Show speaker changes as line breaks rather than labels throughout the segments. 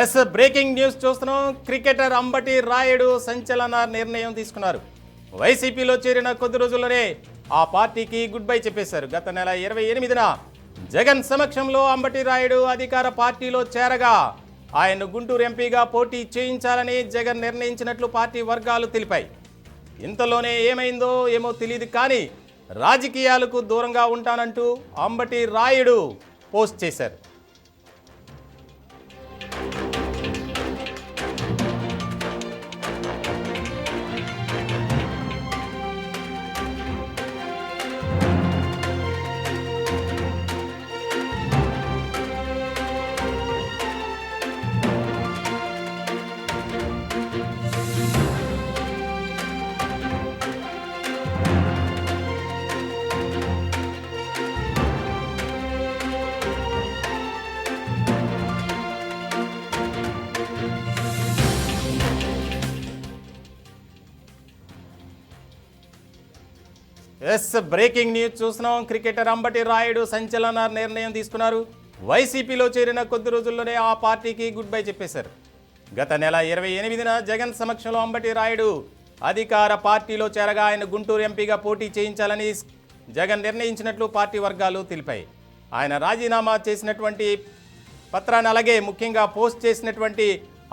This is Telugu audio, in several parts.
ఎస్ బ్రేకింగ్ న్యూస్ చూస్తున్నాం. క్రికెటర్ అంబటి రాయుడు సంచలన నిర్ణయం తీసుకున్నారు. వైసీపీలో చేరిన కొద్ది రోజుల్లోనే ఆ పార్టీకి గుడ్ బై చెప్పేశారు. గత నెల 28న జగన్ సమక్షంలో అంబటి రాయుడు అధికార పార్టీలో చేరగా ఆయన్ను గుంటూరు ఎంపీగా పోటీ చేయించాలని జగన్ నిర్ణయించినట్లు పార్టీ వర్గాలు తెలిపాయి. ఇంతలోనే ఏమైందో ఏమో తెలియదు కానీ రాజకీయాలకు దూరంగా ఉంటానంటూ అంబటి రాయుడు పోస్ట్ చేశారు. ఎస్ బ్రేకింగ్ న్యూస్ చూస్తున్నాం. క్రికెటర్ అంబటి రాయుడు సంచలన నిర్ణయం తీసుకున్నారు. వైసీపీలో చేరిన కొద్ది రోజుల్లోనే ఆ పార్టీకి గుడ్ బై చెప్పేశారు. గత నెల 28న జగన్ సమక్షంలో అంబటి రాయుడు అధికార పార్టీలో చేరగా ఆయన గుంటూరు ఎంపీగా పోటీ చేయించాలని జగన్ నిర్ణయించినట్లు పార్టీ వర్గాలు తెలిపాయి. ఆయన రాజీనామా చేసినటువంటి పత్రాన్ని అలాగే ముఖ్యంగా పోస్ట్ చేసినటువంటి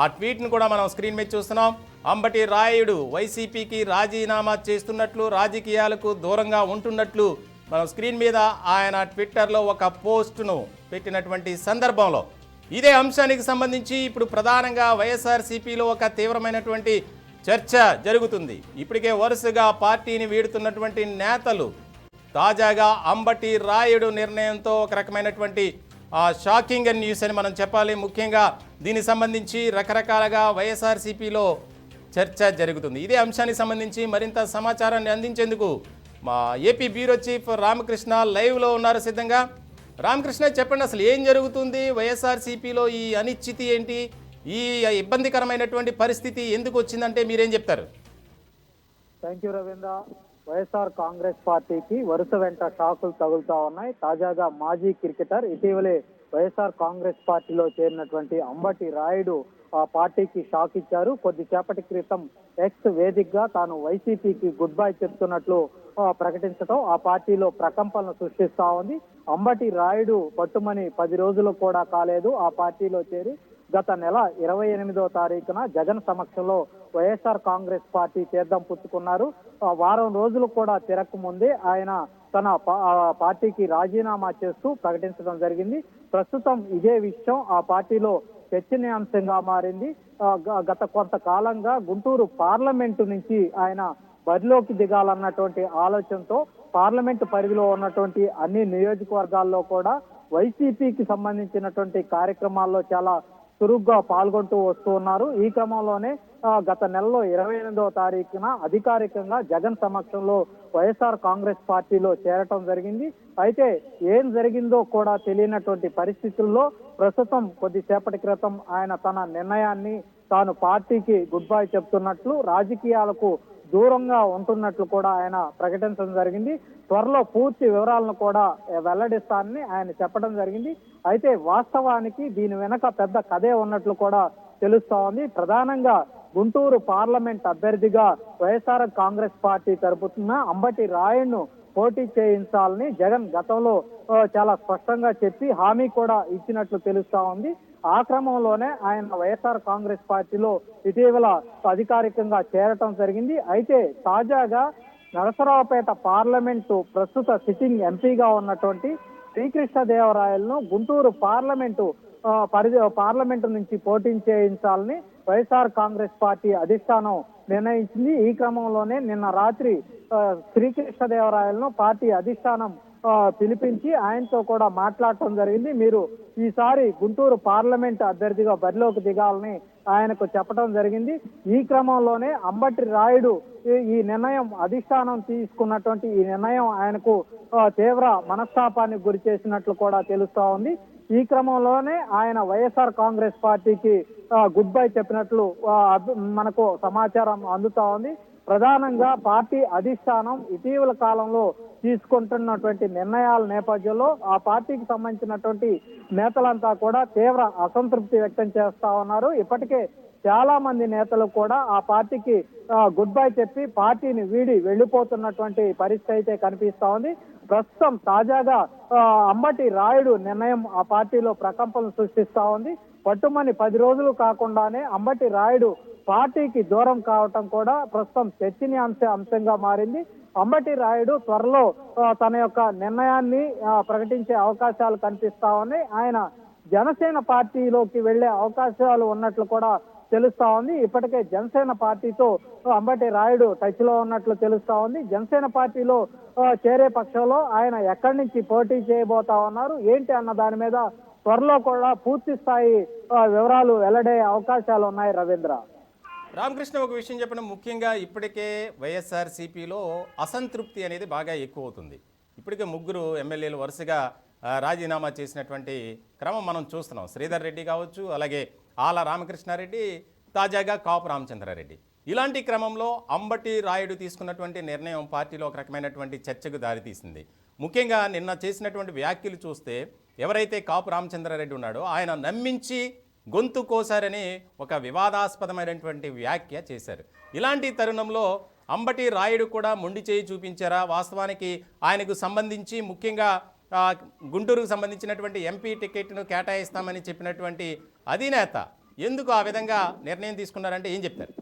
ఆ ట్వీట్ను కూడా మనం స్క్రీన్ మీద చూస్తున్నాం. అంబటి రాయుడు వైసీపీకి రాజీనామా చేస్తున్నట్లు, రాజకీయాలకు దూరంగా ఉంటున్నట్లు మనం స్క్రీన్ మీద ఆయన ట్విట్టర్లో ఒక పోస్టును పెట్టినటువంటి సందర్భంలో ఇదే అంశానికి సంబంధించి ఇప్పుడు ప్రధానంగా వైఎస్ఆర్సీపీలో ఒక తీవ్రమైనటువంటి చర్చ జరుగుతుంది. ఇప్పటికే వరుసగా పార్టీని వీడుతున్నటువంటి నేతలు తాజాగా అంబటి రాయుడు నిర్ణయంతో ఒక రకమైనటువంటి షాకింగ్ న్యూస్ అని మనం చెప్పాలి. ముఖ్యంగా దీనికి సంబంధించి రకరకాలుగా వైఎస్ఆర్సీపీలో చర్చ జరుగుతుంది. ఇదే అంశానికి సంబంధించి మరింత సమాచారాన్ని అందించేందుకు మా ఏపీ బ్యూరో చీఫ్ రామకృష్ణ లైవ్లో ఉన్నారు సిద్ధంగా. రామకృష్ణ, చెప్పండి, అసలు ఏం జరుగుతుంది? వైఎస్ఆర్సీపీలో ఈ అనిశ్చితి ఏంటి? ఈ ఇబ్బందికరమైనటువంటి పరిస్థితి ఎందుకు వచ్చిందంటే మీరేం చెప్తారు?
Thank you Ravindra. YSR Congress పార్టీకి వరుస వెంట షాకులు తగులుతా ఉన్నాయి. తాజాగా మాజీ క్రికెటర్ ఇటీవలే వైఎస్ఆర్ కాంగ్రెస్ పార్టీలో చేరినటువంటి అంబటి రాయుడు ఆ పార్టీకి షాక్ ఇచ్చారు. కొద్దిసేపటి క్రితం ఎక్స్ వేదికగా తాను వైసీపీకి గుడ్ బై చెప్తున్నట్లు ప్రకటించడం ఆ పార్టీలో ప్రకంపనలు సృష్టిస్తా ఉంది. అంబటి రాయుడు పట్టుమని 10 రోజులు కూడా కాలేదు ఆ పార్టీలో చేరి గత నెల 28వ తారీఖున జగన్ సమక్షంలో వైఎస్ఆర్ కాంగ్రెస్ పార్టీ తీర్థం పుచ్చుకున్నారు. వారం రోజులు కూడా తిరగక ముందే ఆయన తన పార్టీకి రాజీనామా చేస్తూ ప్రకటించడం జరిగింది. ప్రస్తుతం ఇదే విషయం ఆ పార్టీలో చర్చనీయాంశంగా మారింది. గత కొంతకాలంగా గుంటూరు పార్లమెంటు నుంచి ఆయన బరిలోకి దిగాలన్నటువంటి ఆలోచనతో పార్లమెంటు పరిధిలో ఉన్నటువంటి అన్ని నియోజకవర్గాల్లో కూడా వైసీపీకి సంబంధించినటువంటి కార్యక్రమాల్లో చాలా చురుగ్గా పాల్గొంటూ వస్తూ ఉన్నారు. ఈ క్రమంలోనే గత నెలలో 28వ తారీఖున అధికారికంగా జగన్ సమక్షంలో వైఎస్ఆర్ కాంగ్రెస్ పార్టీలో చేరటం జరిగింది. అయితే ఏం జరిగిందో కూడా తెలియనటువంటి పరిస్థితుల్లో ప్రస్తుతం కొద్దిసేపటి క్రితం ఆయన తన నిర్ణయాన్ని తాను పార్టీకి గుడ్ బై చెప్తున్నట్లు, రాజకీయాలకు దూరంగా ఉంటున్నట్లు కూడా ఆయన ప్రకటించడం జరిగింది. త్వరలో పూర్తి వివరాలను కూడా వెల్లడిస్తానని ఆయన చెప్పడం జరిగింది. అయితే వాస్తవానికి దీని వెనక పెద్ద కథే ఉన్నట్లు కూడా తెలుస్తా ఉంది. ప్రధానంగా గుంటూరు పార్లమెంట్ అభ్యర్థిగా వైఎస్ఆర్ కాంగ్రెస్ పార్టీ తరపున అంబటి రాయుడును పోటీ చేయించాలని జగన్ గతంలో చాలా స్పష్టంగా చెప్పి హామీ కూడా ఇచ్చినట్లు తెలుస్తా ఉంది. ఆ క్రమంలోనే ఆయన వైఎస్ఆర్ కాంగ్రెస్ పార్టీలో ఇటీవల అధికారికంగా చేరటం జరిగింది. అయితే తాజాగా నరసరావుపేట పార్లమెంటు ప్రస్తుత సిట్టింగ్ ఎంపీగా ఉన్నటువంటి శ్రీకృష్ణదేవరాయలను గుంటూరు పార్లమెంటు నుంచి పోటీ చేయించాలని వైఎస్ఆర్ కాంగ్రెస్ పార్టీ అధిష్టానం నిర్ణయించింది. ఈ క్రమంలోనే నిన్న రాత్రి శ్రీకృష్ణదేవరాయలను పార్టీ అధిష్టానం పిలిపించి ఆయనతో కూడా మాట్లాడటం జరిగింది. మీరు ఈసారి గుంటూరు పార్లమెంట్ అభ్యర్థిగా బరిలోకి దిగాలని ఆయనకు చెప్పడం జరిగింది. ఈ క్రమంలోనే అంబటి రాయుడు ఈ నిర్ణయం అధిష్టానం తీసుకున్నటువంటి ఈ నిర్ణయం ఆయనకు తీవ్ర మనస్తాపానికి గురి చేసినట్లు కూడా తెలుస్తా ఉంది. ఈ క్రమంలోనే ఆయన వైఎస్ఆర్ కాంగ్రెస్ పార్టీకి గుడ్ బై చెప్పినట్లు మనకు సమాచారం అందుతా ఉంది. ప్రధానంగా పార్టీ అధిష్టానం ఇటీవల కాలంలో తీసుకుంటున్నటువంటి నిర్ణయాల నేపథ్యంలో ఆ పార్టీకి సంబంధించినటువంటి నేతలంతా కూడా తీవ్ర అసంతృప్తి వ్యక్తం చేస్తా ఉన్నారు. ఇప్పటికే చాలా మంది నేతలు కూడా ఆ పార్టీకి గుడ్ బై చెప్పి పార్టీని వీడి వెళ్లిపోతున్నటువంటి పరిస్థితి అయితే కనిపిస్తా ఉంది. ప్రస్తుతం తాజాగా అంబటి రాయుడు నిర్ణయం ఆ పార్టీలో ప్రకంపనలు సృష్టిస్తా ఉంది. పట్టుమని 10 రోజులు కాకుండానే అంబటి రాయుడు పార్టీకి దూరం కావటం కూడా ప్రస్తుతం అంశంగా మారింది. అంబటి రాయుడు త్వరలో తన యొక్క నిర్ణయాన్ని ప్రకటించే అవకాశాలు కనిపిస్తా ఉన్నాయి. ఆయన జనసేన పార్టీలోకి వెళ్లే అవకాశాలు ఉన్నట్లు కూడా తెలుస్తా ఉంది. ఇప్పటికే జనసేన పార్టీతో అంబటి రాయుడు టచ్ లో ఉన్నట్లు తెలుస్తా ఉంది. జనసేన పార్టీలో చేరే పక్షంలో ఆయన ఎక్కడి నుంచి పోటీ చేయబోతా ఉన్నారు ఏంటి అన్న దాని మీద త్వరలో కూడా పూర్తి స్థాయి వివరాలు వెల్లడే అవకాశాలు ఉన్నాయి. రవీంద్ర,
రామకృష్ణ, ఒక విషయం చెప్పండి. ముఖ్యంగా ఇప్పటికే వైఎస్ఆర్సీపీలో అసంతృప్తి అనేది బాగా ఎక్కువ అవుతుంది. ఇప్పటికే 3 ఎమ్మెల్యేలు వరుసగా రాజీనామా చేసినటువంటి క్రమం మనం చూస్తున్నాం. శ్రీధర్ రెడ్డి కావచ్చు, అలాగే ఆల రామకృష్ణారెడ్డి, తాజాగా కాపు రామచంద్రారెడ్డి. ఇలాంటి క్రమంలో అంబటి రాయుడు తీసుకున్నటువంటి నిర్ణయం పార్టీలో ఒక రకమైనటువంటి చర్చకు దారితీసింది. ముఖ్యంగా నిన్న చేసినటువంటి వ్యాఖ్యలు చూస్తే ఎవరైతే కాపు రామచంద్రారెడ్డి ఉన్నాడో ఆయన నమ్మించి గొంతు కోసారని ఒక వివాదాస్పదమైనటువంటి వ్యాఖ్య చేశారు. ఇలాంటి తరుణంలో అంబటి రాయుడు కూడా మొండి చేయి చూపించారా? వాస్తవానికి ఆయనకు సంబంధించి ముఖ్యంగా గుంటూరుకు సంబంధించినటువంటి ఎంపీ టికెట్ను కేటాయిస్తామని చెప్పినటువంటి అధినేత ఎందుకు ఆ విధంగా నిర్ణయం తీసుకున్నారంటే ఏం చెప్తారు?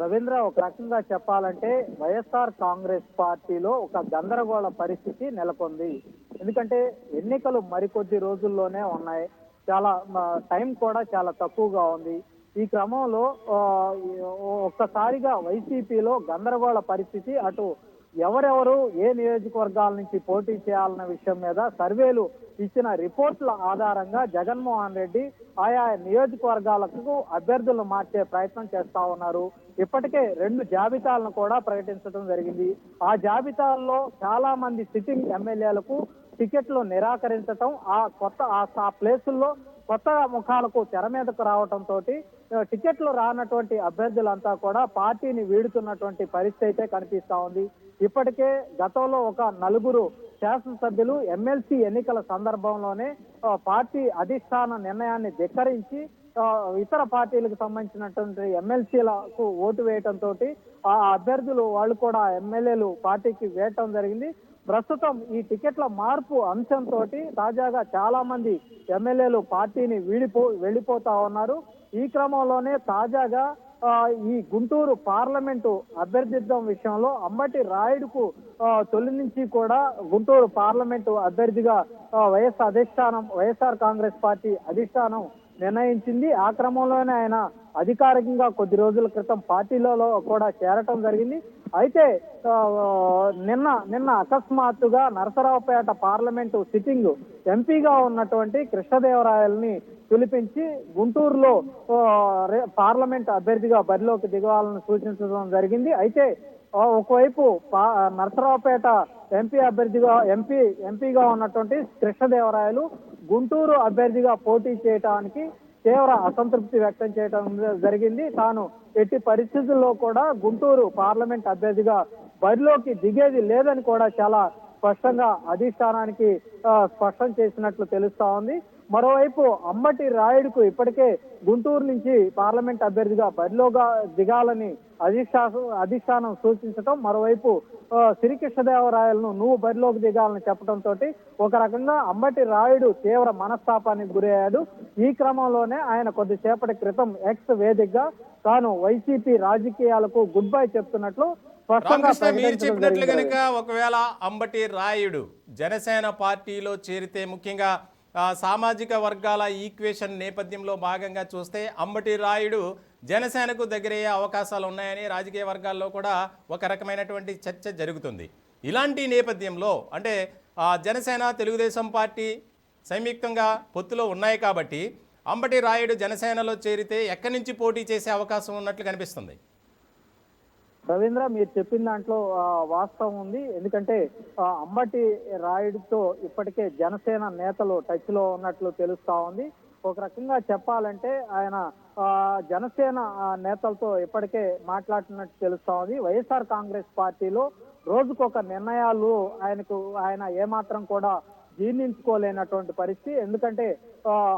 రవీంద్ర, ఒక రకంగా చెప్పాలంటే వైఎస్ఆర్ కాంగ్రెస్ పార్టీలో ఒక గందరగోళ పరిస్థితి నెలకొంది. ఎందుకంటే ఎన్నికలు మరికొద్ది రోజుల్లోనే ఉన్నాయి. చాలా టైం కూడా చాలా తక్కువగా ఉంది. ఈ క్రమంలో ఒక్కసారిగా వైసీపీలో గందరగోళ పరిస్థితి, అటు ఎవరెవరు ఏ నియోజకవర్గాల నుంచి పోటీ చేయాలన్న విషయం మీద సర్వేలు ఇచ్చిన రిపోర్ట్ల ఆధారంగా జగన్మోహన్ రెడ్డి ఆయా నియోజకవర్గాలకు అభ్యర్థులను మార్చే ప్రయత్నం చేస్తా ఉన్నారు. ఇప్పటికే 2 జాబితాలను కూడా ప్రకటించడం జరిగింది. ఆ జాబితాల్లో చాలా మంది సిట్టింగ్ ఎమ్మెల్యేలకు టికెట్లు నిరాకరించడం, ఆ ప్లేసుల్లో కొత్త ముఖాలకు తెర మీదకు రావడంతో టికెట్లు రానటువంటి అభ్యర్థులంతా కూడా పార్టీని వీడుతున్నటువంటి పరిస్థితి అయితే కనిపిస్తా ఉంది. ఇప్పటికే గతంలో ఒక 4 శాసనసభ్యులు ఎమ్మెల్సీ ఎన్నికల సందర్భంలోనే పార్టీ అధిష్టాన నిర్ణయాన్ని ధిక్కరించి ఇతర పార్టీలకు సంబంధించినటువంటి ఎమ్మెల్సీలకు ఓటు వేయటంతో ఆ అభ్యర్థులు వాళ్ళు కూడా ఎమ్మెల్యేలు పార్టీకి వేయటం జరిగింది. ప్రస్తుతం ఈ టికెట్ల మార్పు అంశంతో తాజాగా చాలా మంది ఎమ్మెల్యేలు పార్టీని వెళ్ళిపోతా ఉన్నారు. ఈ క్రమంలోనే తాజాగా ఈ గుంటూరు పార్లమెంటు అభ్యర్థిత్వం విషయంలో అంబటి రాయుడుకు తొలి నుంచి కూడా గుంటూరు పార్లమెంటు అభ్యర్థిగా వైఎస్ఆర్ కాంగ్రెస్ పార్టీ అధిష్టానం నిర్ణయించింది. ఆ క్రమంలోనే ఆయన అధికారికంగా కొద్ది రోజుల క్రితం పార్టీలో కూడా చేరటం జరిగింది. అయితే నిన్న అకస్మాత్తుగా నరసరావుపేట పార్లమెంటు సిట్టింగ్ ఎంపీగా ఉన్నటువంటి కృష్ణదేవరాయల్ని పిలిపించి గుంటూరులో పార్లమెంట్ అభ్యర్థిగా బరిలోకి దిగాలని సూచించడం జరిగింది. అయితే ఒకవైపు నరసరావుపేట ఎంపీగా ఉన్నటువంటి కృష్ణదేవరాయలు గుంటూరు అభ్యర్థిగా పోటీ చేయడానికి తీవ్ర అసంతృప్తి వ్యక్తం చేయడం జరిగింది. తాను ఎట్టి పరిస్థితుల్లో కూడా గుంటూరు పార్లమెంట్ అభ్యర్థిగా బరిలోకి దిగేది లేదని కూడా చాలా స్పష్టంగా అధిష్టానానికి స్పష్టం చేసినట్లు తెలుస్తా ఉంది. మరోవైపు అంబటి రాయుడుకు ఇప్పటికే గుంటూరు నుంచి పార్లమెంట్ అభ్యర్థిగా బరిలోగా దిగాలని అధిష్టానం సూచించడం, మరోవైపు శ్రీకృష్ణదేవరాయలను నువ్వు బరిలోకి దిగాలని చెప్పడంతో ఒక రకంగా అంబటి రాయుడు తీవ్ర మనస్తాపానికి గురయ్యాడు. ఈ క్రమంలోనే ఆయన కొద్దిసేపటి క్రితం ఎక్స్ వేదికగా తాను వైసీపీ రాజకీయాలకు గుడ్ బై చెప్తున్నట్లు
మీరు చెప్పినట్లు కనుక ఒకవేళ అంబటి రాయుడు జనసేన పార్టీలో చేరితే ముఖ్యంగా సామాజిక వర్గాల ఈక్వేషన్ నేపథ్యంలో భాగంగా చూస్తే అంబటి రాయుడు జనసేనకు దగ్గరయ్యే అవకాశాలు ఉన్నాయని రాజకీయ వర్గాల్లో కూడా ఒక రకమైనటువంటి చర్చ జరుగుతుంది. ఇలాంటి నేపథ్యంలో అంటే జనసేన తెలుగుదేశం పార్టీ సంయుక్తంగా పొత్తులో ఉన్నాయి కాబట్టి అంబటి రాయుడు జనసేనలో చేరితే ఎక్కడి నుంచి పోటీ చేసే అవకాశం ఉన్నట్లు కనిపిస్తుంది.
రవీంద్ర, మీరు చెప్పిన దాంట్లో వాస్తవం ఉంది. ఎందుకంటే అంబటి రాయుడుతో ఇప్పటికే జనసేన నేతలు టచ్ లో ఉన్నట్లు తెలుస్తా ఉంది. ఒక రకంగా చెప్పాలంటే ఆయన జనసేన నేతలతో ఇప్పటికే మాట్లాడుతున్నట్టు తెలుస్తా ఉంది. వైఎస్ఆర్ కాంగ్రెస్ పార్టీలో రోజుకొక నిర్ణయాలు ఆయన ఏమాత్రం కూడా జీర్ణించుకోలేనటువంటి పరిస్థితి. ఎందుకంటే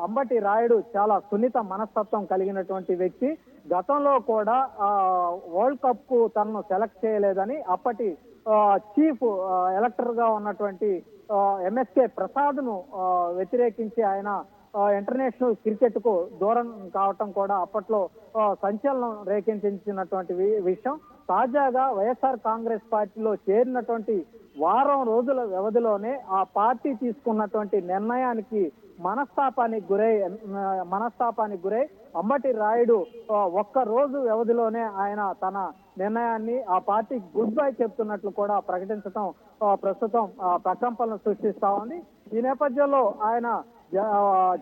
అంబటి రాయుడు చాలా సున్నిత మనస్తత్వం కలిగినటువంటి వ్యక్తి. గతంలో కూడా వరల్డ్ కప్ కు తనను సెలెక్ట్ చేయలేదని అప్పటి చీఫ్ ఎలక్టర్ గా ఉన్నటువంటి ఎంఎస్కే ప్రసాద్ ను వ్యతిరేకించి ఆయన ఇంటర్నేషనల్ క్రికెట్ కు దూరం కావటం కూడా అప్పట్లో సంచలనం రేకెత్తించినటువంటి విషయం. తాజాగా వైఎస్ఆర్ కాంగ్రెస్ పార్టీలో చేరినటువంటి వారం రోజుల వ్యవధిలోనే ఆ పార్టీ తీసుకున్నటువంటి నిర్ణయానికి మనస్తాపానికి గురై అంబటి రాయుడు ఒక్క రోజు వ్యవధిలోనే ఆయన తన నిర్ణయాన్ని ఆ పార్టీకి గుడ్ బై చెప్తున్నట్లు కూడా ప్రకటించడం ప్రస్తుతం ప్రకంపనలు సృష్టిస్తా ఉంది. ఈ నేపథ్యంలో ఆయన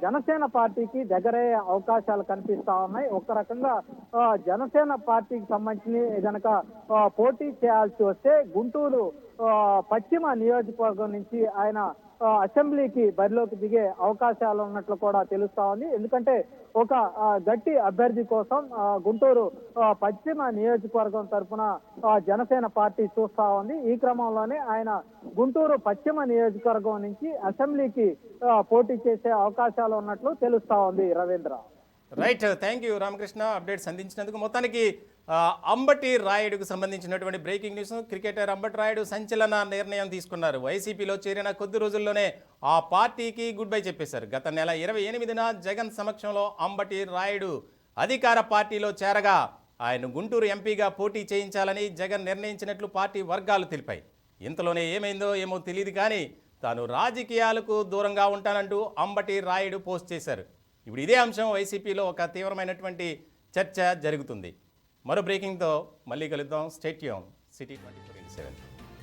జనసేన పార్టీకి దగ్గరయ్యే అవకాశాలు కనిపిస్తా ఉన్నాయి. ఒక రకంగా జనసేన పార్టీకి సంబంధించి గనక పోటీ చేయాల్సి వస్తే గుంటూరు పశ్చిమ నియోజకవర్గం నుంచి ఆయన అసెంబ్లీకి బరిలోకి దిగే అవకాశాలు ఉన్నట్లు కూడా తెలుస్తా ఉంది. ఎందుకంటే ఒక గట్టి అభ్యర్థి కోసం గుంటూరు పశ్చిమ నియోజకవర్గం తరఫున జనసేన పార్టీ చూస్తా ఉంది. ఈ క్రమంలోనే ఆయన గుంటూరు పశ్చిమ నియోజకవర్గం నుంచి అసెంబ్లీకి పోటీ చేసే అవకాశాలు ఉన్నట్లు తెలుస్తా ఉంది. Ravindra,
right, thank you Ramakrishna అప్డేట్స్ అందించినందుకు. మొత్తానికి అంబటి రాయుడుకు సంబంధించినటువంటి breaking news. Cricketer Ambati Rayudu సంచలన నిర్ణయం తీసుకున్నారు. వైసీపీలో చేరిన కొద్ది రోజుల్లోనే ఆ పార్టీకి గుడ్ బై చెప్పేశారు. గత నెల 28న జగన్ సమక్షంలో అంబటి రాయుడు అధికార పార్టీలో చేరగా ఆయన గుంటూరు ఎంపీగా పోటీ చేయించాలని జగన్ నిర్ణయించినట్లు పార్టీ వర్గాలు తెలిపాయి. ఇంతలోనే ఏమైందో ఏమో తెలియదు కానీ తాను రాజకీయాలకు దూరంగా ఉంటానంటూ అంబటి రాయుడు పోస్ట్ చేశారు. ఇప్పుడు ఇదే అంశం వైసీపీలో ఒక తీవ్రమైనటువంటి చర్చ జరుగుతుంది. మరో బ్రేకింగ్తో మళ్ళీ కలుద్దాం. Stay tune city 24/7.